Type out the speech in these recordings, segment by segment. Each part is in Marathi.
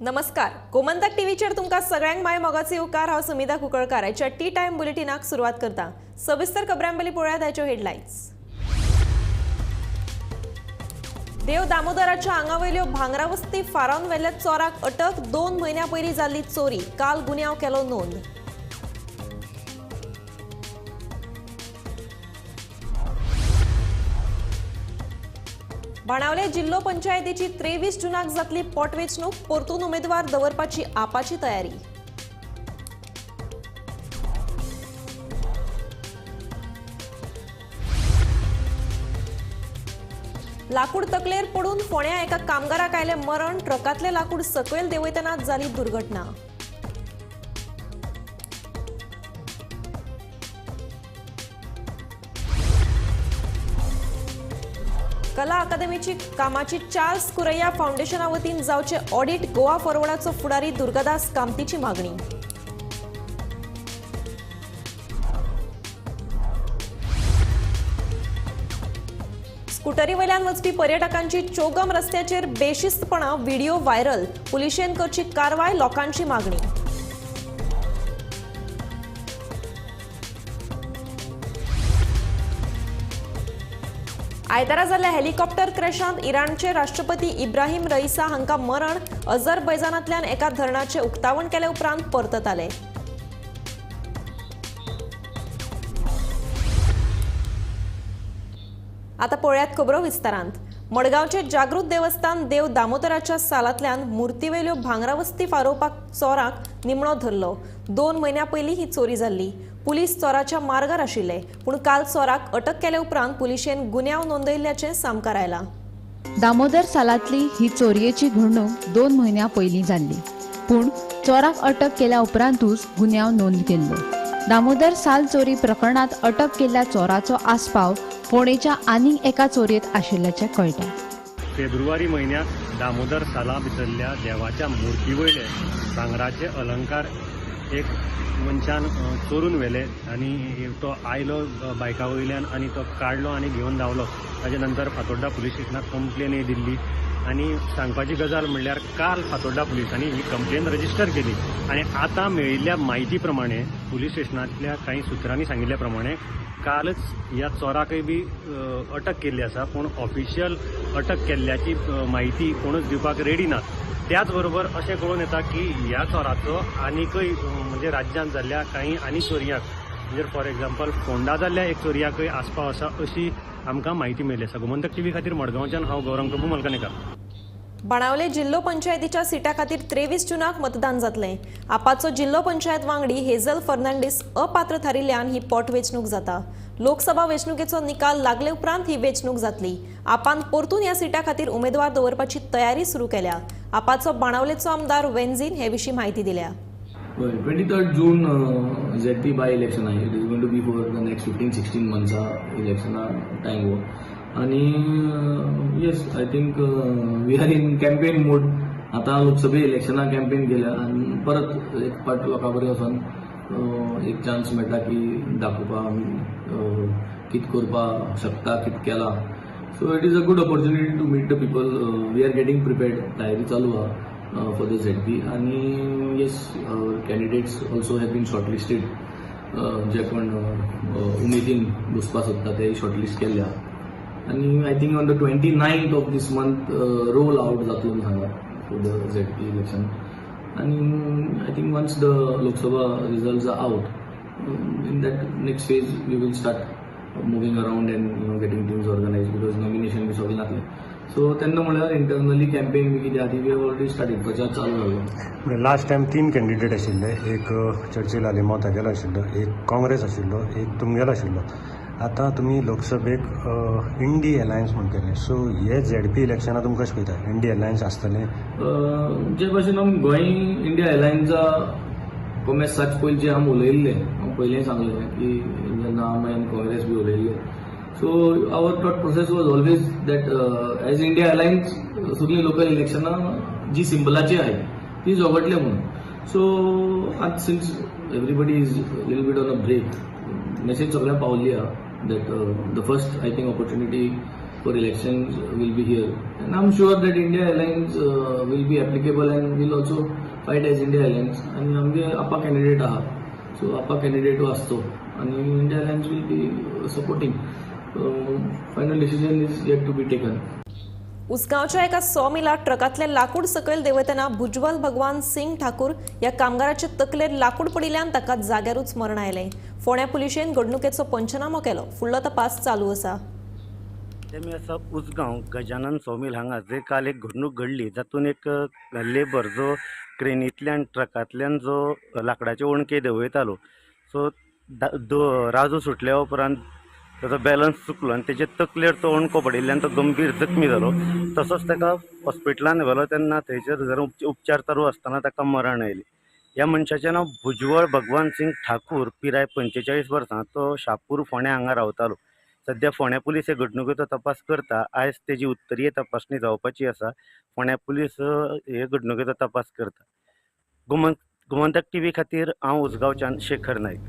नमस्कार, गोमंतक टीव्हीचेर तुमकां सगळ्यांक माय मोगाचे उपकार। हांव सुमिता कुंकळकार। आयच्या टी टाइम बुलेटिनाक सुरवात करता। सविस्तर खबरांपयलीं पळयात आयच्यो हेडलायन्स। देव दामोदराच्या आंगावयल्यो भांगरा वस्ती फारावन व्हेल्ल्या चोराक अटक। 2 म्हयन्यां पयलीं जाल्ली चोरी, काल गुन्यांव केलो नोंद। बाणावले जिल्लो पंचायतीची 23 जूनाक जातली पोटवेंचणूक। परतून उमेदवार दवरपाची आपाची तयारी। लाकूड तकलेर पडून फोंड्या एका कामगाराक आयलें मरण। ट्रकातलें लाकूड सकयल देंवयतना जाली दुर्घटना। कला अकादमीची कामाची चार्ल्स कुरैया फाउंडेशना वतीन जावचे ऑडिट। गोवा फॉरवर्डाचो फुडारी दुर्गादास कामतीची मागणी। स्कूटरी वयल्यान वचपी पर्यटकांची चौगम रस्त्याचेर बेशिस्तपणा। Video viral. पुलिशेन करची कारवाय, लोकांची मागणी। आयतारा जाल्ल्या हेलिकॉप्टर क्रॅशांत इराणचे राष्ट्रपती इब्राहिम रईसा हांकां मरण। अझरबैजानांतल्यान एका धरणाचे उक्तावण केले उपरांत परतत आले। आता पळयात खबरो विस्तारांत। मडगांवचे जागृत देवस्थान देव दामोदराच्या सालांतल्यान मुर्तीवेल्यो भांगरा वस्ती फारोवपाक चोराक निमणो धरलो। 2 म्हयन्यां पयलीं ही चोरी जाल्ली। पुलीस चोराच्या मार्गार आशिल्ले, पूण काल चोराक अटक केले उपरांत पुलिशेन गुन्यांव नोंदयिल्ल्याचें सामकार आयलां। दामोदर सालांतली ही चोरयेची घडणूक 2 म्हयन्यां पयलीं जाल्ली, पूण चोराक अटक केल्या उपरांतूच गुन्यांव नोंद केल्लो। दामोदर साल चोरी प्रकरणात अटक केल्ल्या चोराचो आस्पाव फोंडेच्या आनीक एका चोरयेत आशिल्ल्याचें कळटा। फेब्रुवारी म्हयन्यात दामोदर साला भितरल्या देवाच्या मूर्ती वयले भांगराचे अलंकार एक मनशान चोरून व्हेले आनी तो आयलो बायका वयल्यान आनी तो काडलो आनी घेवन धांवलो। ताजे नंतर फातोड्डा पुलीस स्टेशनाक कंप्लेन दिल्ली आनी सांगपाची गजाल म्हणल्यार काल फातोड्डा पुलिसांनी ही कंप्लेन रजिस्टर केली आनी आतां मेळिल्ल्या म्हायती प्रमाणे पुलीस स्टेशनांतल्या कांय सुत्रांनी सांगिल्ल्या प्रमाणे कालच ह्या चोराकय बी अटक केल्ली आसा, पूण ऑफिशियल अटक केल्ल्याची म्हायती कोणूच दिवपाक रेडी ना। त्याच बरोबर अशें कळून येता की ह्या चोराचो आनीकय म्हणजे राज्यांत जाल्ल्या कांय आनी चोरयांक म्हणजे फॉर एक्झाम्पल फोंडा जाल्ल्या एक चोरयाकय आस्पाव आसा अशी आमकां म्हायती मेळ्ळी आसा। गोमंतक टीव्ही खातीर मडगांवच्यान हांव गौरंग प्रभू मलकानेकार। बाणावले जिल्लो पंचायतीच्या सिटा खातीर 23 जूनाक मतदान जातलें। आपाचो जिल्लो पंचायत वांगडी हेझल फर्नांडीस अपात्र थारिल्ल्यान ही पोटवेंचणूक जाता। लोकसभा वेंचणुकेचो निकाल लागले उपरांत ही वेंचणूक जातली। आपान परतून ह्या सिटा खातीर उमेदवार दवरपाची तयारी सुरू केल्या। आपाचो बाणावलेचो आमदार वेंझीन हे विशीं म्हायती दिल्या। 23rd June ZP by election आहे. It is going to be for the next 15-16 months election time हो. आणि yes, I think we are in campaign mode. आता लोकसभे इलेक्शना कॅम्पेन केल्या आणि परत एक पाट लोकां बरें वचून एक चान्स मेळटा की दाखोवपाक कित करपा शकता, कित केला। So it is a good opportunity to meet the people. We are getting prepared, तयारी चालू आहा for the ZP आणि yes, candidates also have been shortlisted. जे पण उमेदीन बसपा सोदता ते शॉर्टलिस्ट केल्या आणि I think on the 29th of this month roll out जातलो हांगा फॉर द ZP इलेक्शन। आणि I think once the Lok Sabha results are out in that next phase we will start moving around and getting teams organised because nomination बी सगळें जातलें। सो तेन्ना म्हळ्यार इंटरनली कॅम्पेन बी कितें आहा ती वी हॅव ऑलरेडी स्टार्टेड, प्रचार चालू जालो। लास्ट टायम 3 कॅन्डिडेट आशिल्ले, एक चर्चिल आलिमो तागेलो आशिल्लो, एक काँग्रेस आशिल्लो, एक तुमगेलो आशिल्लो। आतां तुमी लोकसभेक इंडी अलायन्स म्हूण केलें, सो हे ZP इलेक्शनां तुमकां कशें पळयता? इंडी अलायन्स आसतलें? जे भाशेन आमी गोंय इंडिया अलायन्सा कोमेस साच पयलींचे आमी उलयल्ले, हांव पयलीं सांगलें की जेन्ना आमी काँग्रेस बी उलयल्ले। So our thought process was always that as India Alliance सगळी लोकल इलेक्शनां जी सिंबलाची आहे ती झगडले म्हणून। सो आज since everybody is little bit on a break, message सगळ्यांक पावल्ली आहा that the first I think opportunity for elections will be here, and I'm sure that India Alliance will be applicable and will also fight as India Alliance. आणि आमचे APA candidate आहात, so APA candidate असतो आणि India Alliance will be supporting. Final decision is yet to be taken. उसगावच्या एका सॉमिलात ट्रकातले लाकूड सकयल देवयतना भुजबल भगवान सिंग ठाकूर या कामगाराचे तकलेर लाकूड पडिल्ल्यान ताका जाग्यारूच मरण आयलें. फोंड्या पुलिशेन घडणुकेचो पंचनामो केलो. फुडलो तपास चालू आसा. तेमी आसा उसगांव गजानन सॉमिल हांगा जे काल एक घडणूक घडली जातून एक लेबर जो क्रेनींतल्यान ट्रकांतल्यान जो लाकडाचे ओणके देंवयतालो सो राजू सुटल्या उपरांत ताजो बॅलन्स चुकलो आनी तेजे तकलेर तो अणको पडिल्ल्यान तो गंभीर जखमी जालो. तसोच ताका हॉस्पिटलांत व्हेलो तेन्ना थंयसर उपचार चालू आसतना ताका मरण आयलें. ह्या मनशाचें नांव भुजबळ भगवान सिंग ठाकूर, पिराय 45 वर्सां. तो शापूर फोंड्या हांगा रावतालो. सध्या फोंड्या पुलीस हे घडणुकेचो तपास करता. आयज तेजी उत्तरीय तपासणी जावपाची आसा. फोंड्या पुलीस हे घडणुकेचो तपास करता. गोमंतक टीव्ही खातीर हांव उसगांवच्यान शेखर नायक.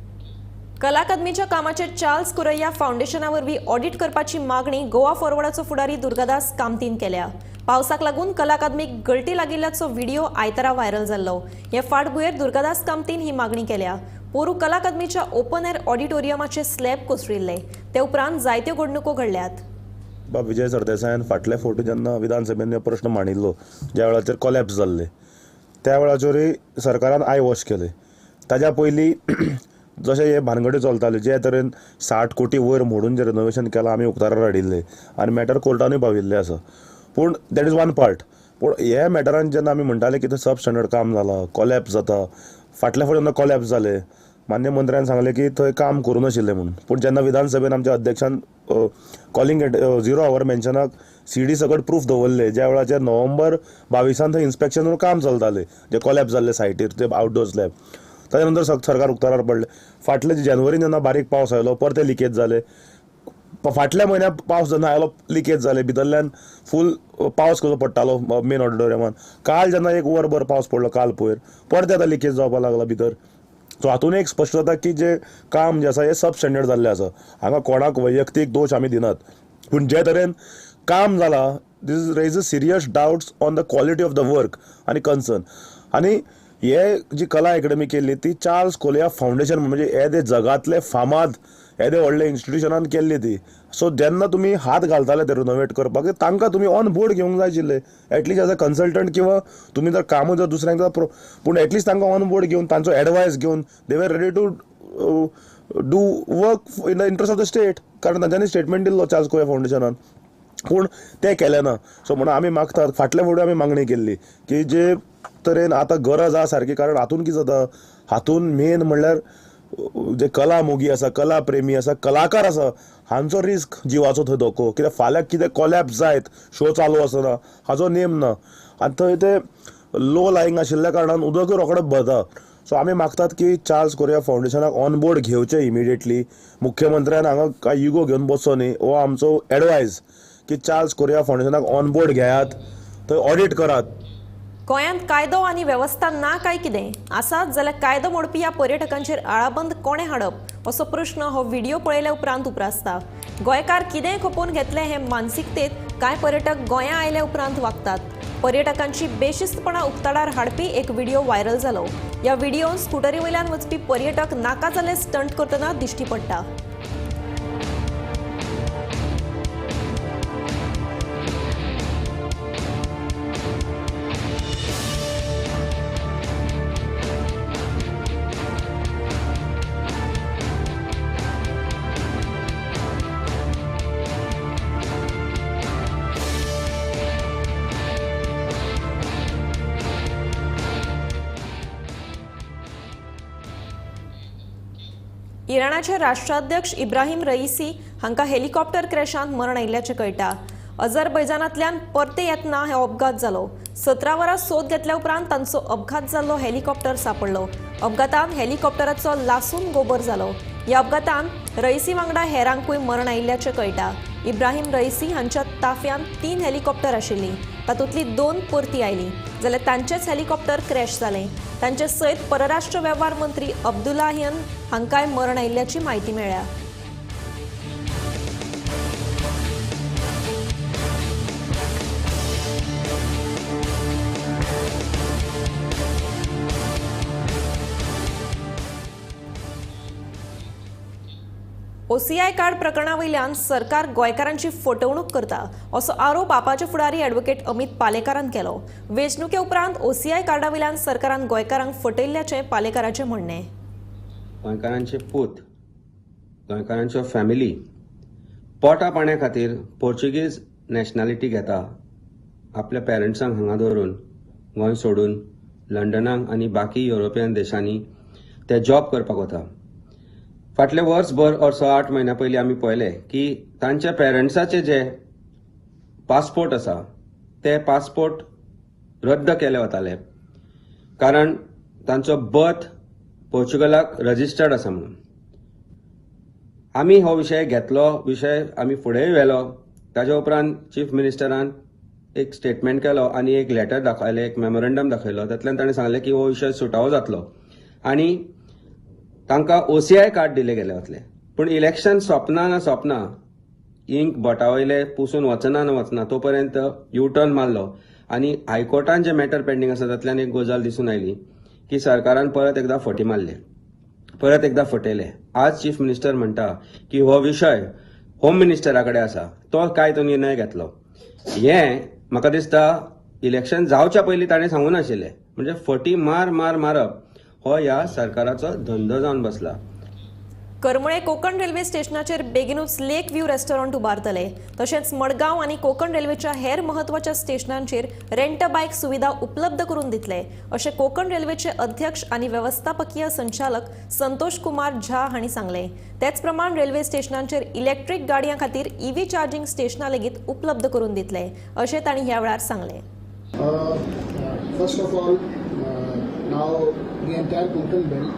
कला अकादमीच्या कामाचे चार्ल्स कुरैया फाउंडेशना वरवीं ऑडिट करपाची मागणी गोवा फॉरवर्डाचो फुडारी दुर्गादास कामतीन केल्या. पावसाक लागून कला अकादमीक गळती लागिल्ल्याचो व्हिडिओ आयतारा व्हायरल जाल्लो. हे फाटभुंयेर दुर्गादास कामतीन ही मागणी केल्या. पोरू कला अकादमीच्या ओपन एअर ऑडिटोरियमाचे स्लॅब कोसळिल्ले. ते उपरांत जायत्यो घडणुको घडल्यात. विजय सरदेसायान फाटले फावटी जेन्ना विधानसभेन प्रश्न मांडिल्लो ज्या वेळाचेर कॉलॅप्स जाल्ले त्या वेळाचेरूय सरकारान आय वॉश केले. ताज्या पयलीं जशें हे भानगडी चलताले जे तरेन 60 कोटी वयर मोडून जे रिनोवेशन केलां आमी उक्तारार हाडिल्ले आनी मॅटर कोर्टानूय पाविल्ले आसा. पूण दॅट इज वन पार्ट. पूण हे मॅटरान जेन्ना आमी म्हणटाले की तें सब स्टँडर्ड काम जालां, कॉलॅप्स जाता, फाटल्या फावटी जेन्ना कॉलॅप्स जाले मान्य मंत्र्यान सांगलें की थंय काम करूं नाशिल्लें म्हणून. पूण जेन्ना विधानसभेन आमच्या अध्यक्षान कॉलिंग 0 आवर मेन्शनाक CD सकट प्रूफ दवरले ज्या वेळाचेर नोव्हेंबर 22 थंय इन्स्पेक्शनाचें काम चलतालें जे कॉलॅप्स जाल्ले सायटीर ते आउटडोर स्लॅब. ताजे नंतर सरकार उक्तारार पडले. फाटले जानेवारीन जेन्ना बारीक पावस आयलो परते लिकेज जाले. फाटल्या म्हयन्याक पावस जेन्ना आयलो लिकेज जाले. भितरल्यान फूल पावस कसो पडटालो मेन ऑडिटोरियमान. काल जेन्ना एक वरभर पावस पडलो काल पयर परते आतां लिकेज जावपाक लागला भितर. सो हातून एक स्पश्ट जाता की जे काम जे आसा हे सब स्टँडर्ड जाल्लें आसा. हांगा कोणाक वैयक्तीक दोश आमी दिनात. पूण जे तरेन काम जालां this raise serious doubts on the quality of the work आनी कन्सर्न. आनी हे जी कला अकादमी केल्ली ती चार्ल्स कुरैया फाउंडेशन म्हणजे हे ते जगातले फामाद हे ते व्हडले इन्स्टिट्यूशनान केल्ली ती. सो जेन्ना तुमी हात घालताले ते रिनोवेट करपाक तांकां तुमी ऑन बोर्ड घेवंक जाय आशिल्ले एटलिस्ट एज अ कन्सल्टंट किंवा तुमी जर कामूय जर दुसऱ्यांक पूण एटलिस्ट तांकां ऑन बोर्ड घेवन तांचो एडवायस घेवन they were ready to do work in the interest of the state. कारण तांच्यांनी स्टेटमेंट दिल्लो चार्ल्स कुरैया फाउंडेशनान पूण ते केलें ना. सो म्हणून आमी मागतात फाटल्या फावटी आमी मागणी केल्ली की जे तरेन आतां गरज आसा सारकी. कारण हातून कितें जाता हातून मेन म्हणल्यार जे कला मोगी आसा, कला प्रेमी आसा, कलाकार आसा हांचो रिस्क जिवाचो थंय धोको. कित्याक फाल्यां कितें कॉलॅप्स जायत शो चालू आसतना हाचो नेम ना आनी थंय ते लो लायंग आशिल्ल्या कारणान उदकूय रोखडें भरता. सो आमी मागतात की चार्ल्स कुरैया फाउंडेशनाक ऑन बोर्ड घेवचें इमिडिएटली. मुख्यमंत्र्यान हांगा कांय युगो घेवन बसचो न्ही हो आमचो एडवायस की चार्ल्स कुरैया फाउंडेशनाक ऑन बोर्ड घेयात, थंय ऑडिट करात. गोंयांत कायदो आनी वेवस्था ना काय कितें आसात जाल्यार कायदो मोडपी ह्या पर्यटकांचेर आळाबंद कोणें हाडप असो प्रश्न हो व्हिडिओ पळयल्या उपरांत उप्रासता. गोंयकार कितेंय खपोवन घेतले हे मानसिकतेत कांय पर्यटक गोंया आयल्या उपरांत वागतात. पर्यटकांची बेशिस्तपणां उक्ताडार हाडपी एक व्हिडिओ व्हायरल जालो. ह्या व्हिडिओन स्कुटरी वयल्यान वचपी पर्यटक नाका जाल्ले स्टंट करतना दिश्टी पडटा. इराणाचे राष्ट्राध्यक्ष इब्राहिम रईसी हांकां हेलिकॉप्टर क्रॅशांत मरण आयिल्ल्याचें कळटा. अझरबैजानांतल्यान परते येतना हो अपघात जालो. 17 वरां सोद घेतल्या उपरांत तांचो अपघात जाल्लो हेलिकॉप्टर सांपडलो. अपघातांत हेलिकॉप्टराचो लासून गोबर जालो. ह्या अपघातांत रईसी वांगडा हेरांकूय मरण आयिल्ल्याचें कळटा. इब्राहिम रईसी हांच्या ताफ्यांत 3 हेलिकॉप्टर आशिल्लीं. तातूंतली 2 परती आयलीं जाल्यार तांचेच हेलिकॉप्टर क्रॅश जालें. तांचे सयत परराष्ट्र वेव्हार मंत्री अब्दुल्लाहियन हांकांय मरण आयिल्ल्याची म्हायती मेळ्ळ्या. OCI कार्ड प्रकरणावयल्यान सरकार गोंयकारांची फटवणूक करता असो आरोप आपाचे फुडारी ॲडव्होकेट अमित पालेकारान केलो. वेंचणुके उपरांत OCI कार्डावयल्यान सरकारान गोंयकारांक फटयल्ल्याचें पालेकाराचें म्हणणें. गोंयकारांचे पूत, गोंयकारांच्यो फॅमिली पोटा पाण्या खातीर पोर्चुगीज नॅशनॅलिटी घेता, आपल्या पॅरंट्सांक हांगा दवरून गोंय सोडून लंडनाक आनी बाकी युरोपियन देशांनी ते जॉब करपाक वता. फाटले वर्सभर और 8 म्हयन्या पयलीं आमी पळयलें की तांच्या पॅरंट्साचे जे पासपोर्ट आसा ते पासपोर्ट रद्द केले वताले, कारण तांचो बर्थ पोर्चुगलाक रजिस्टर्ड आसा म्हणून. आमी हो विशय घेतलो, विशय आमी फुडेंय व्हेलो. ताजे उपरांत चीफ मिनिस्टरान एक स्टेटमेंट केलो आनी एक लेटर दाखयलें, एक मेमोरंडम दाखयलो. तातूंतल्यान ताणें सांगलें की हो विशय सुटावो जातलो आनी तांकां OCI कार्ड दिले गेले वतले. पूण इलेक्शन सोंपना ना सोंपना, इंक बोटावयले पुसून वचना ना वचना तो पर्यंत यू टर्न मारलो आनी हायकोर्टान जे मॅटर पेंडींग आसा तातूंतल्यान एक गजाल दिसून आयली की सरकारान परत एकदा फटी मारले, परत एकदा फटयले. आज चीफ मिनिस्टर म्हणटा की हो विशय होम मिनिस्टरा कडेन आसा, तो काय तो निर्णय घेतलो. हें म्हाका दिसता इलेक्शन जावच्या पयलीं ताणें सांगून आशिल्लें. म्हणजे फटी मारप हो ह्या सरकाराचो धंदो जावन बसला. करमळे कोकण रेल्वे स्टेशनाचेर बेगीनूच लेक व्यू रेस्टॉरंट उबारतले. तशेंच मडगांव आनी कोकण रेल्वेच्या हेर म्हत्वाच्या स्टेशनांचेर रेंट बायक सुविधा उपलब्ध करून दितले, अशें कोकण रेल्वेचे अध्यक्ष आनी व्यवस्थापकीय संचालक संतोष कुमार झा हांणी सांगलें. तेच प्रमाण रेल्वे स्टेशनांचेर इलेक्ट्रीक गाडयां खातीर EV चार्जिंग स्टेशनां लेगीत उपलब्ध करून दितले, अशें तांणी ह्या वेळार सांगलें. First of all, now the entire Konkan belt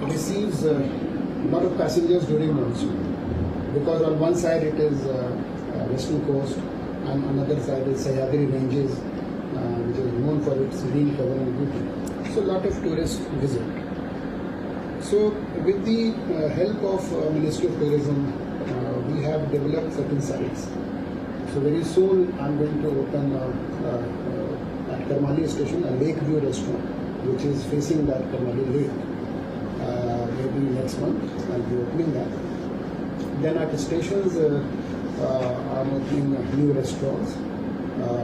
receives a lot of passengers during monsoon, because on one side it is western coast and on another side is Sahyadri ranges, which is known for its green cover and beauty. So a lot of tourists visit. So with the help of Ministry of Tourism, we have developed certain sites. So very soon I'm going to open at Karmali station a lake view restaurant, which is facing that Karmali lake. Maybe next month I'll be opening that. Then at the stations I'm opening new restaurants,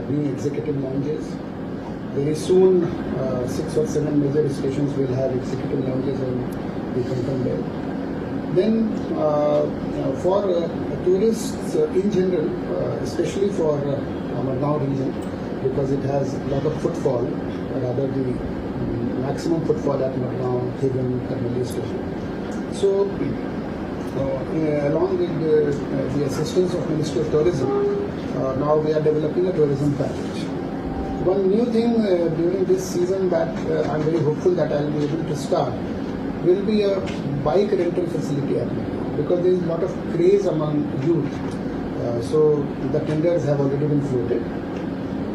new executive lounges. Very soon 6 or 7 major stations will have executive lounges on the Konkan belt. Then for tourists in general, especially for Murgaon region, because it has a lot of footfall, rather the maximum footfall at Murgaon, Thigan, Karmali station. So along with the assistance of Ministry of Tourism, now we are developing a tourism package. One new thing during this season that I'm very hopeful that I'll be able to start will be a bike rental facility at Murgaon, because there is a lot of craze among youth. So the tenders have already been floated.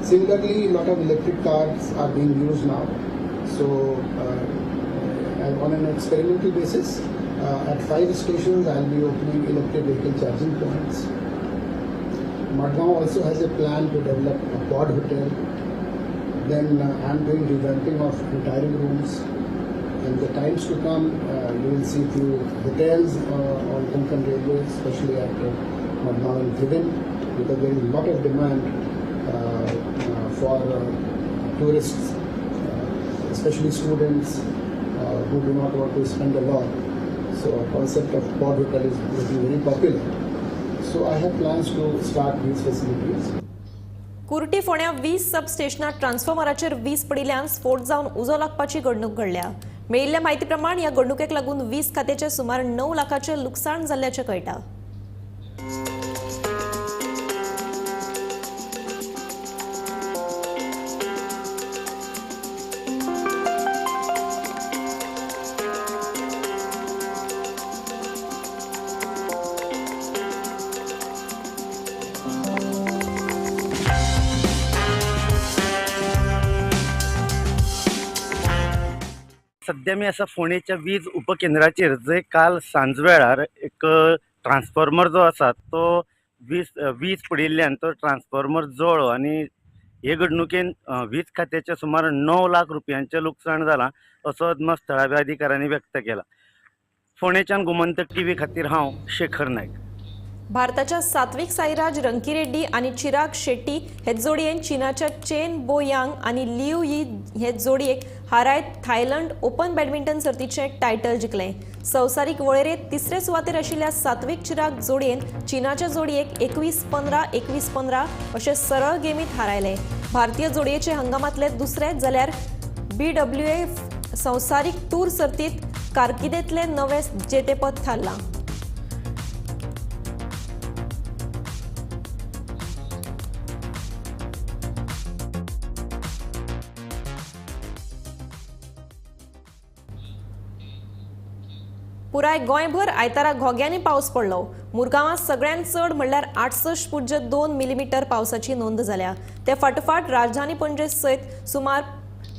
Similarly, a lot of electric cars are being used now. So on an experimental basis, at 5 stations I'll be opening electric vehicle charging points. Murgaon also has a plan to develop a pod hotel. Then I'm doing revamping of retiring rooms. In the times to come, you will see few hotels on Konkan Railway, especially at Murgaon and Thigan, because there is a lot of demand for tourists, especially students who do not want to spend a lot. So a concept of pod hotel is looking very popular. So I have plans to start these facilities. Kurti फोंड्या 20 सब स्टेशनात ट्रान्सफॉर्मराचेर वीज पडिल्ल्यान स्फोट जावन उजो लागपाची घडणूक घडल्या. मेळिल्ल्या म्हायती प्रमाण ह्या घडणुकेक लागून वीज खात्याचे सुमार 9 लाखांचे लुकसाण जाल्ल्याचें कळटा. सध्या मी असा फोंडेच्या वीज उपकेंद्राचेर जंय काल सांजवेळार एक ट्रान्सफॉर्मर जो आसा तो वीज पडिल्ल्यान तो ट्रान्सफॉर्मर जळ्ळो आनी हे घडणुकेन वीज खात्याचे सुमार 9 लाख रुपयांचे लुकसाण जालां असो अदमास थळाव्या अधिकाऱ्यांनी व्यक्त केला. फोंडेच्यान गोमंतक टीव्ही खातीर हांव शेखर नायक. भारताच्या सात्विक साईराज रंकीरेड्डी आणि चिराग शेट्टी हे जोडयेन चीनाच्या चेन बो यांग आणि लिऊ यी हे जोडयेक हारायत थायलंड ओपन बॅडमिंटन सर्तीचे टायटल जिखले. संवसारीक वळेरेंत तिसरे सुवातेर आशिल्ल्या सात्विक चिराग जोडयेन चीनाच्या जोडयेक 21-15, 21-15 अशे सरळ गेमीत हारायले. भारतीय जोडयेचे हंगामातले दुसरे जाल्यार BWF संवसारीक टूर सर्तीत कारकिर्दीतले नवे जेतेपद थारला. पुराय गोंयभर आयतारा घोग्यांनी पावस पडलो. मुरगांवां सगळ्यांत चड म्हणल्यार 68.2 मिलीमीटर पावसाची नोंद जाल्या. ते फाटोफाट राजधानी पणजे सयत सुमार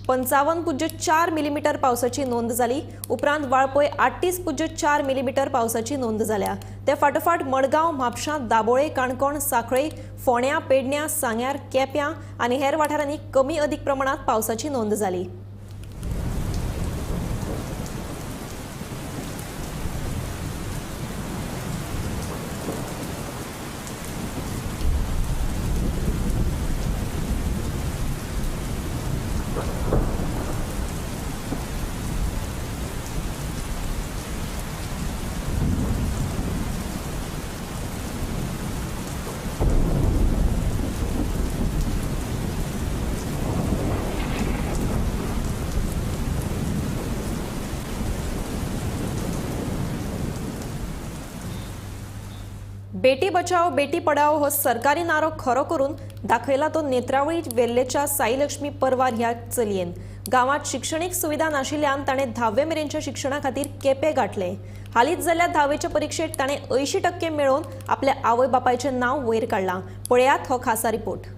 55.4 मिलीमीटर पावसाची नोंद जाली. उपरांत वाळपय 38.4 मिलीमीटर पावसाची नोंद जाल्या. ते फाटोफाट मडगांव, म्हापशां, दाबोळे, काणकोण, सांखळी, फोंड्यां, पेडण्यां, सांग्यार, केप्यां आनी हेर वाठारांनी कमी अदीक प्रमाणात पावसाची नोंद जाली. बेटी बचाओ बेटी पढाओ हो सरकारी नारो खरो करून दाखयला तो नेत्रावळी वेल्लेच्या साईलक्ष्मी परवार ह्या चलयेन. गावात शिक्षणीक सुविधा नाशिल्ल्यान ताणे 10वे मेरेनच्या शिक्षणा खातीर केपें गाठले. हालींच जाल्ल्या 10वेच्या परीक्षेत ताणे 80% मेळोवन आपल्या आवय बापायचें नांव वयर काडलां. पळयात हो खासा रिपोर्ट.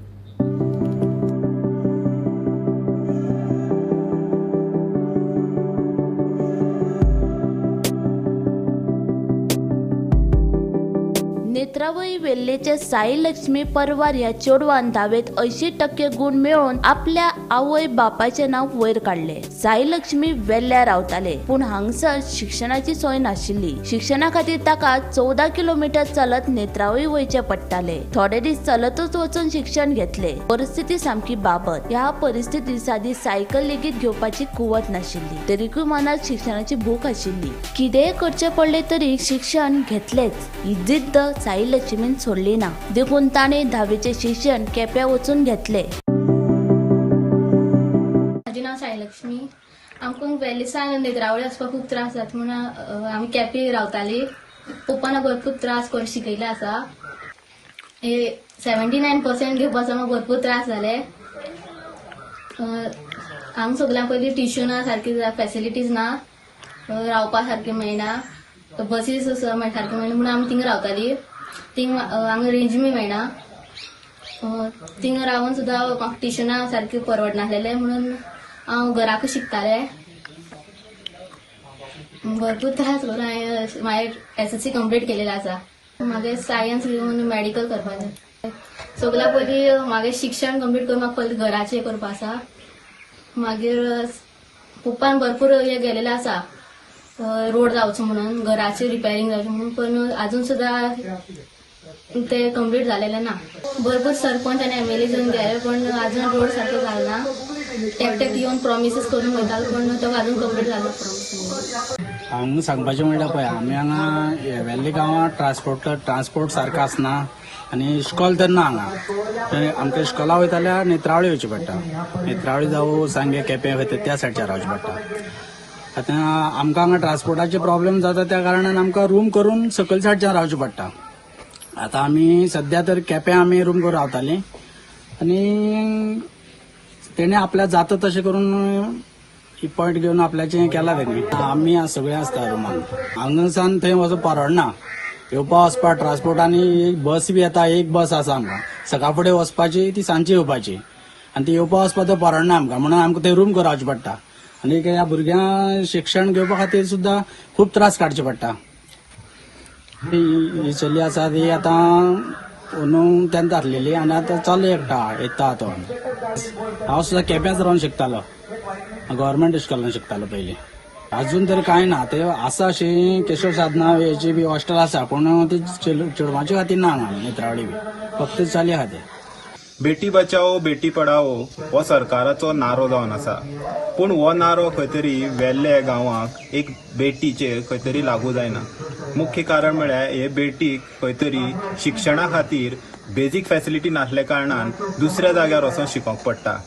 नेत्रावळी वेल्लेचे साई लक्ष्मी परवार ह्या चेडवान 10वेत 80% गुण मेळोवन आपल्या आवय बापाचे नाव वयर काढले. साई लक्ष्मी वेल्ल्या रावताले पूण हांगसर शिक्षणाची सोय नाशिल्ली. शिक्षणा खातीर ताका 14 किलोमीटर चलत नेत्रावळी वयचे पडटाले. थोडे दीस चलतच वचून शिक्षण घेतले. परिस्थिती सामकी बाबत. ह्या परिस्थितीत सादी सायकल लेगीत घेवपाची कुवत नाशिल्ली. तरीकूय मनात शिक्षणाची भूक आशिल्ली. कितेंय करचे पडले तरी शिक्षण घेतलेच ही जिद्द साई लक्ष्मीन सोडली ना. देखून ताणे 10वेचे शिक्षण केप्यां वचून घेतले. म्हजें नांव साई लक्ष्मी. आमकां वेल्लेसान नेत्रावळी वचपाक खूब त्रास जाता म्हणून आमी केपें रावतालीं. पप्पान भरपूर त्रास करून शिकयलें आसा. 79% घेवपाचो म्हाका भरपूर त्रास जाले. हांगा सगळ्यां पयलीं ट्युशनां सारकी फॅसिलिटीज ना. रावपा सारकें मेळना. बसीस सारकें मेळना म्हणून आमी थिंगा रावतालीं. हांगा रेंज बी मेळना. थिंगा रावन सुद्दां म्हाका ट्युशनां सारकें परवडनासलेलें म्हणून हांव घराकूच शिकतालें. भरपूर त्रास करून हांवें म्हाजें SSC कंप्लीट केलेलें आसा. मागीर सायन्स घेवन मेडिकल करपाचें. सगळ्यां पयलीं म्हाजें शिक्षण कंप्लीट करून म्हाका पयलीं घराचें करपा आसा. मागीर पप्पान भरपूर हें गेलेलें आसा रोड जावचो म्हणून, घराचें रिपेरिंग जावचें म्हणून, पण आजून सुद्दां ते कंप्लीट जालेलें ना. भरपूर सरपंच आनी MLA जावन गेले पण आजून रोड सारको जालो ना. एकटेक येवन प्रॉमिसीस करून वयतालो पण तो आजून कंप्लीट जालो प्रॉमिस. हांगा सांगपाचें म्हणल्यार पळय आमी हांगा वेल्ले गांवांत ट्रान्सपोर्ट सारको आसना आनी इश्कॉल तर ना हांगा. आमकां इश्कॉला वयता जाल्यार नेत्रावळी वयचें पडटा. नेत्रावळी जावं सांगे केपें वयता त्या सायडीच्यान रावचें पडटा. आतां आमकां हांगा ट्रान्सपोर्टाचे प्रॉब्लेम जाता त्या कारणान आमकां रूम करून सकयल सायडीच्यान रावचें पडटा. आतां आमी सद्या तर केपें आमी रूम करून रावतालीं आनी तेणे आपल्या जाता तशें करून पॉयंट घेवन आपल्याचें केलां तेणी. आमी सगळें आसता रुमान. हांगासान थंय वचप परवडना. येवपा वचपा ट्रान्सपोर्टांनी एक बस बी येता. एक बस आसा आमकां सकाळ फुडें वचपाची ती सांजची येवपाची आनी ती येवपा वचपा तो परवडना आमकां. म्हणून आमकां थंय रूम करून रावचें पडटा. आनी ह्या भुरग्यांक शिक्षण घेवपा खातीर सुद्दां खूब त्रास काडचे पडटा. ही चली आसा ती आतां 9th जातलेली आनी आतां चलो एकटा येता तो. हांव सुद्दां केप्याच रावन शिकतालो. गव्हर्मेंट इस्कॉलान शिकतालो पयलीं. अजून तरी कांय ना ते आसा अशी केशव साधना हेची बी हॉस्टेल आसा पूण ती चेडवांच्या खातीर ना हांगा नेत्रावळी बी फक्त चलया खातीर. बेटी बचाओ बेटी पढाओ हो सरकाराचो नारो जावन आसा, पूण हो नारो खंय तरी वेल्ले गांवांक एक बेटीचेर खंय तरी लागू जायना. मुख्य कारण म्हळ्यार हे बेटीक खंय तरी शिक्षणा खातीर बेजीक फॅसिलिटी नासल्या कारणान दुसऱ्या जाग्यार वचून शिकोवंक पडटा.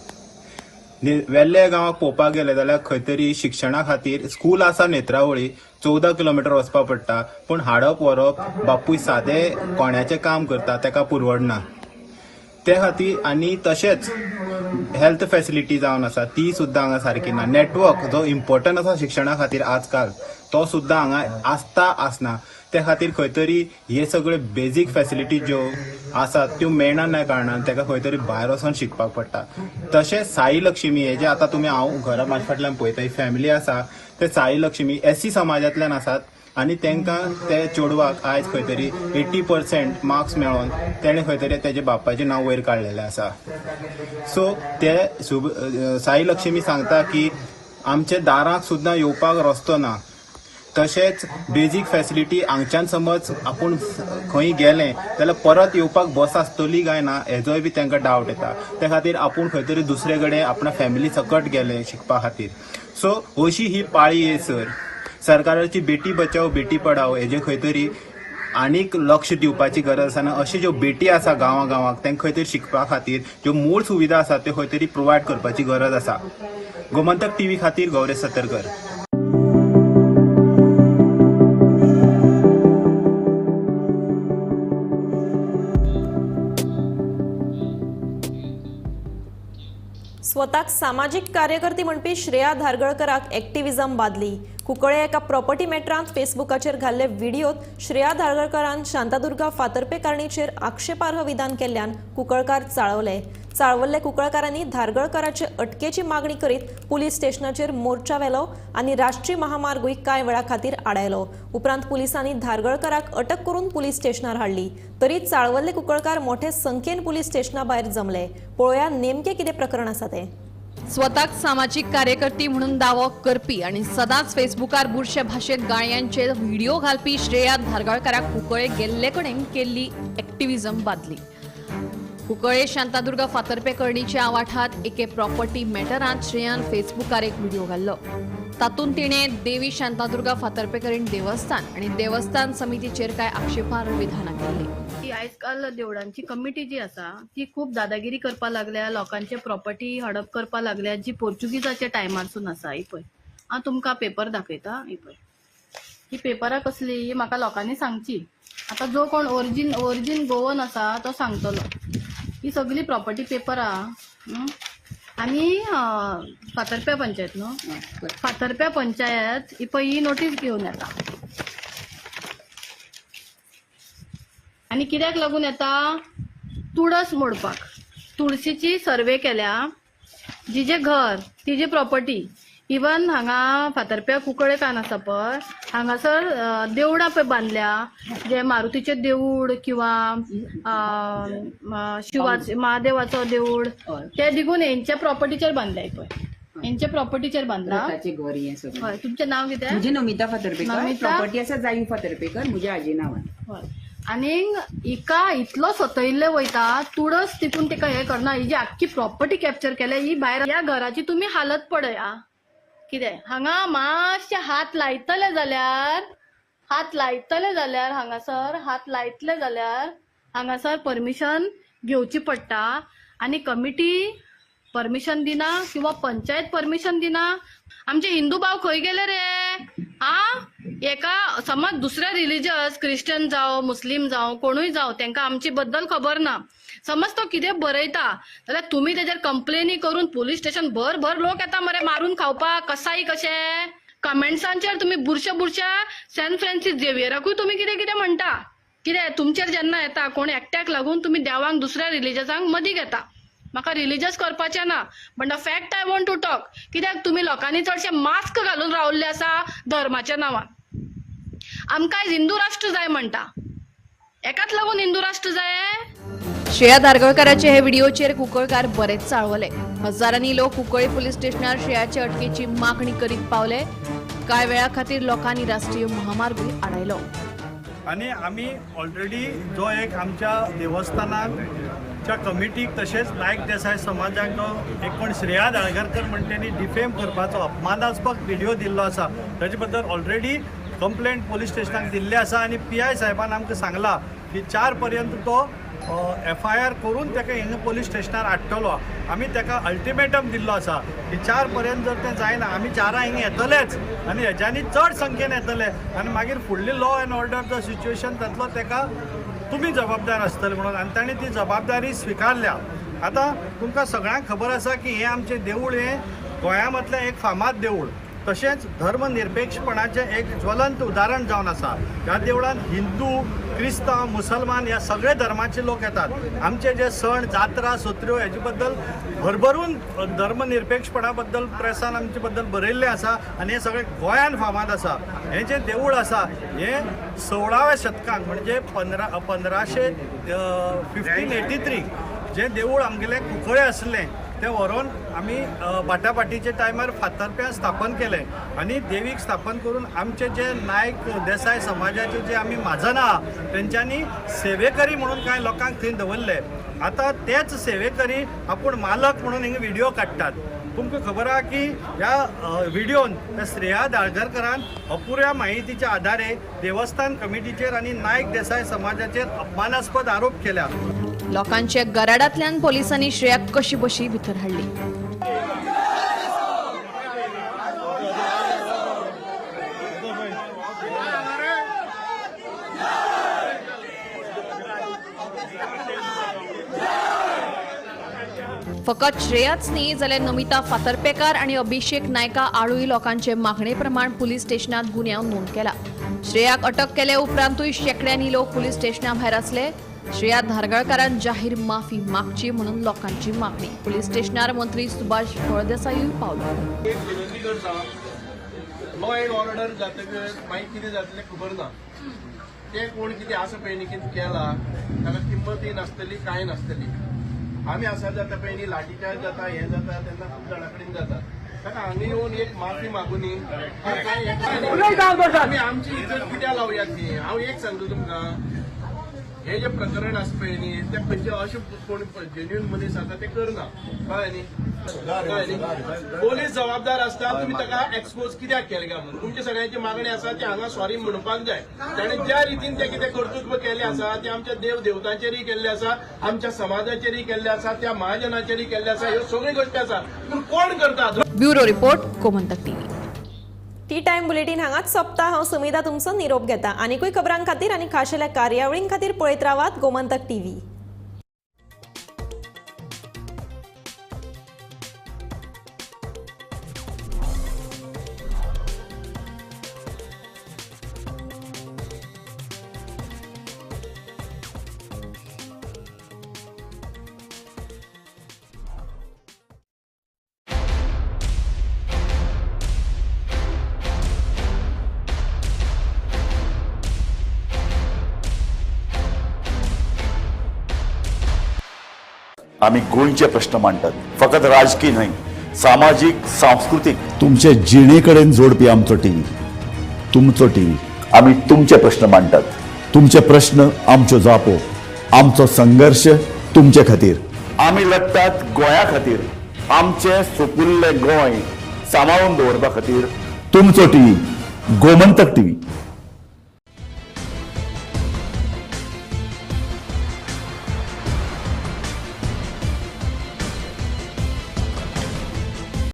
वेल्ले गांवांक पळोवपाक गेले जाल्यार खंय तरी शिक्षणा खातीर स्कूल आसा नेत्रावळी 14 किलोमीटर वचपाक पडटा, पूण हाडप व्हरप बापूय सादें कोण्याचें काम करता तेका परवडना. ते खातीर आनी तशेंच हेल्थ फॅसिलिटी जावन आसा ती सुद्दां हांगा सारकी ना. नेटवर्क जो इम्पॉर्टंट आसा शिक्षणा खातीर आजकाल तो सुद्दां हांगा आसना. ते खातीर खंय तरी हे सगळे बेजीक फॅसिलिटी ज्यो आसात त्यो मेळना कारणान तेका खंय तरी भायर वचून शिकपाक पडटा. तशेंच साई लक्ष्मी हे जे आतां तुमी हांव घरा म्हाज्या फाटल्यान पळयता ही फॅमिली आसा ते साई लक्ष्मी एससी समाजांतल्यान आसात आनी तांकां ते चेडवाक आयज खंय तरी 80% मार्क्स मेळोन तेणें खंय तरी तेजे बापायचें नांव वयर काडलेलें आसा. सो ते साई लक्ष्मी सांगता की आमच्या दाराक सुद्दां येवपाक रस्तो ना. तशेंच बेजीक फॅसिलिटी हांगच्यान समज आपूण खंय गेलें जाल्यार परत येवपाक बस आसतली काय ना हेजोय बी तांकां डावट येता. त्या खातीर आपूण खंय तरी दुसरे कडेन आपणा फॅमिली सकट गेले शिकपा खातीर. सो अशी ही पाळी येयसर सरकाराची बेटी बचाओ बेटी पढाओ हेजे खंय तरी आनीक लक्ष दिवपाची गरज आसा. अशी ज्यो बेटी आसा गांवांक तांकां खंय तरी शिकपा खातीर ज्यो मूळ सुविधा आसा त्यो खंय तरी प्रोवायड करपाची गरज आसा. गोमंतक टीव्ही खातीर गौरेश सतरकर. स्वताक सामाजिक कार्यकर्ती म्हणपी श्रेया धारगळकराक एक्टिव्हिजम बादली. कुंकळे एका प्रॉपर्टी मॅटरांत फेसबुकाचेर घाल्ले व्हिडिओत श्रेया धारगळकरान शांतादुर्गा फातर्पेकारणीचेर आक्षेपार्ह विधान केल्ल्यान कुंकळकार चाळवले. चाळवल्ले कुंकळकारांनी धारगळकराचे अटकेची मागणी करीत पुलीस स्टेशनाचेर मोर्चा व्हेलो आनी राष्ट्रीय महामार्गूय कांय वेळा खातीर आडायलो. उपरांत पुलिसांनी धारगळकराक अटक करून पुलीस स्टेशनार हाडली. तरी चाळवल्ले कुंकळकार मोठे संख्येन पुलीस स्टेशना भायर जमले. पळोवया नेमके कितें प्रकरण आसा ते. स्वताक सामाजिक कार्यकर्ती म्हणून दावो करपी आणि सदांच फेसबुकार बुरशे भाशेत गाळयांचे व्हिडिओ घालपी श्रेया धारगळकराक कुंकळे गेल्ले कडेन केल्ली एक्टिव्हिजम बादली. कुंकळे शांतादुर्गा फातर्पेकर्णीच्या आवाठांत एके प्रॉपर्टी मॅटरांत श्रेयान फेसबुकार एक व्हिडिओ घाल्लो. तातूंत तिणें देवी शांतादुर्गा फातर्पेकरीण देवस्थान आणि देवस्थान समितीचेर कांय आक्षेपार्ह विधानां केल्ली. की आजकाल देवळांची कमिटी जी आसा ती खूप दादागिरी करपा लागल्या, लोकांचे प्रॉपर्टी हडप करपा लागल्या, जी पोर्चुगीजाच्या टायमारसून आसा. ही पळय हांव तुमकां पेपर दाखयता. ही पळय ही पेपरां कसली ही म्हाका लोकांनी सांगची. आता जो कोण ओरिजीन गोवन आसा तो सांगतलो. ही सगळी प्रॉपर्टी पेपरां आनी फातर्प्या पंचायत न्हू फातर्प्या पंचायत ही पळय ही नोटीस घेवन येता. आनी कित्याक लागून येता? तुळस मोडपाक. तुळशीची सर्वे केल्या, जिजे घर तिजी प्रॉपर्टी इवन हांगा फातर्प्या कुंकळेकान आसा पळय हांगासर देवळां पळय बांदल्या, जे मारुतीचें देवूळ किंवा शिवाचे महादेवाचो देवूळ ते दिगून हेंच्या प्रॉपर्टीचेर बांदल्या. पळय हेंच्या प्रॉपर्टीचेर बांदला. हय तुमचें नांव कितें? म्हजें नमिता फातर्पेकर. प्रॉपर्टी आसा जायू फातर्पेकर म्हज्या आजी नांवान. हय आनीक हिका इतलो सतयल्ले वयता तुळस तितून तिका हें करना. ही जी आख्खी प्रॉपर्टी कॅप्चर केल्या ही भायर. ह्या घराची तुमी हालत पळया कितें. हांगा मातशे हात लायतले जाल्यार हांगासर परमिशन घेवची पडटा. आनी कमिटी परमिशन दिना किंवा पंचायत परमिशन दिना. आमचे हिंदू भाव खंय गेले रे? एका समज दुसरे रिलिजियस क्रिश्चन जावं मुस्लीम जावं कोणूय जावं तांकां आमचे बद्दल खबर ना. समज तो कितें बरयता जाल्यार तुमी तेजेर कंप्लेनी करून पुलीस स्टेशन भर लोक येता मरे मारून खावपाक. कसाय कशें कमेंट्सांचेर तुमी बुरशा सेंट फ्रांसीस झेवियराकूय तुमी कितें कितें म्हणटा. कितें तुमचेर जेन्ना येता कोण एकट्याक लागून तुमी देवांक दुसऱ्या रिलिजन्सांक मदीं घेता. म्हाका रिलिजियस करपाचें ना but the fact I want to talk. कित्याक तुमी लोकांनी चडशे मास्क घालून रावल्ले आसा धर्माच्या नांवान. आमकां आयज हिंदू राष्ट्र जाय म्हणटा. एकाच लागून हिंदू राष्ट्र जाय? श्रेया धारगळकराचे हे व्हिडिओचेर कुंकळकार बरेच चाळवले. हजारांनी लोक कुंकळे पोलीस स्टेशनार श्रेयाचे अटकेची मागणी करीत पावले. कांय वेळा खातीर लोकांनी राष्ट्रीय महामार्ग आडायलो. आणि आम्ही ऑलरेडी जो एक आमच्या देवस्थानाच्या कमिटीक तशेंच नायक देसाय समाजाक जो एक कोण श्रेया दाळगरकर म्हणटा तेणी डिफेम करपाचो अपमानास्पद व्हिडिओ दिल्लो आसा ताचे बद्दल ऑलरेडी कंप्लेंट पोलीस स्टेशनाक दिल्ली आसा आणि PI साहेबान आमकां सांगला की 4 पर्यंत तो FIR करून ताका हिंगा पोलीस स्टेशनार हाडटलो. आमी ताका अल्टिमेटम दिल्लो आसा की 4 पर्यंत जर तें जायना आमी 4 हिंगा येतलेच आनी हेज्यांनी चड संख्येन येतले आनी मागीर फुडली लॉ एंड ऑर्डर जो सिच्युएशन तातलो ताका तुमी जबाबदार आसतले म्हणून आनी ताणें ती जबाबदारी स्विकारल्या. आतां तुमकां सगळ्यांक खबर आसा की हें आमचें देवूळ हें गोंया मदलें एक फामाद देवूळ. तशेंच धर्मनिरपेक्षपणाचें एक ज्वलंत उदाहरण जावन आसा. ह्या देवळांत हिंदू, क्रिस्तांव, मुसलमान ह्या सगळे धर्माचे लोक येतात. आमचे जे सण, जात्रा, सत्र्यो हेजे बद्दल भरभरून धर्मनिरपेक्षपणा बद्दल प्रेसान आमचे बद्दल बरयल्लें आसा आनी हें सगळें गोंयान फामाद आसा. हें जें देवूळ आसा हें 16व्या शतकांत म्हणजे 1583 जें देवूळ आमगेलें कुंकळे आसलें तें व्हरोन आमी बाटाबाटीचे टायमार फातर्प्यां स्थापन केलें आनी देवीक स्थापन करून आमचे जे नायक देसाय समाजाचे जे आमी महाजन आहा तेंच्यांनी सेवेकरी म्हणून कांय लोकांक थंय दवरले. आतां तेच सेवेकरी आपूण मालक म्हणून हिंगा व्हिडिओ काडटात. तुमकां खबर आहा की ह्या व्हिडिओन त्या श्रेया दाळगरकरान अपुऱ्या माहितीच्या आधारे देवस्थान कमिटीचेर आनी नायक देसाय समाजाचेर अपमानास्पद आरोप केल्या. लोकांच्या गराडांतल्यान पोलिसांनी श्रेयाक कशी बशी भितर हाडली. फकत श्रेयाच न्ही जाल्यार नमिता फातर्पेकार आणि अभिषेक नायका आळूय लोकांचे मागणे प्रमाण पुलीस स्टेशनात गुन्यांव नोंद केला. श्रेयाक अटक केले उपरांतूय शेकड्यांनी लोक पुलीस स्टेशना भायर आसले. श्रेया धारगळकारान जाहीर माफी मागची म्हणून लोकांची मागणी. पुलीस स्टेशनार मंत्री सुभाष फळदेसाई पावलो. लॉ एंड ऑर्डर जातकीर मागीर कितें जातलें खबर ना. ते कोण कितें आसा पळय न्ही कितें केला ताका किंमतय नासतली कांय नासतली. आमी आसा जाता पळय न्ही लाठीचार्ज जाता हें जाता तेन्ना खूब जाणां कडेन जाता. ताका हांगा येवन एक माफी मागून आमी आमची इज्जत कित्याक लावया ती. हांव एक सांगता तुमकां हे जे प्रकरण आसा पळय न्ही ते खंयचे अशें कोण जेन्युइन मनीस आसा ते करना कळ्ळें न्ही. पोलीस जबाबदार आसता तुमी ताका एक्सपोज कित्याक केले काय म्हणून. तुमची सगळ्यांची मागणी आसा ती हांगा सॉरी म्हणपाक जाय. ताणें ज्या रितीन ते कितें कर्तृत्व केलें आसा ते आमच्या देव देवतांचेरय केल्ले आसा, आमच्या समाजाचेरय केल्ले आसा, त्या महाजनाचेरय केल्ले आसा. ह्यो सगळ्यो गोश्टी आसा पूण कोण करता. Bureau report Gomantak TV. T time bulletin हांगाच सोंपता. हांव सुमिता तुमचो निरोप घेता. आनीकूय खबरां खातीर आनी खाशेल्या कार्यावळीं खातीर पळयत रावात गोमंतक टीव्ही. आम्ही गोंयचे प्रश्न मांडटात. फकत राजकीय न्हय, सामाजीक, सांस्कृतिक. तुमचे जिणेकडेन जोडपी आमचो टीव्ही, तुमचो टीव्ही. आम्ही तुमचे प्रश्न मांडटात. तुमचे प्रश्न आमच्यो जापो, आमचो संघर्ष तुमचे खातीर. आम्ही लढटात गोंया खातीर. आमचे सोपुल्ले गोंय सांबाळून दवरपा खातीर. तुमचो टीव्ही, गोमंतक टीव्ही.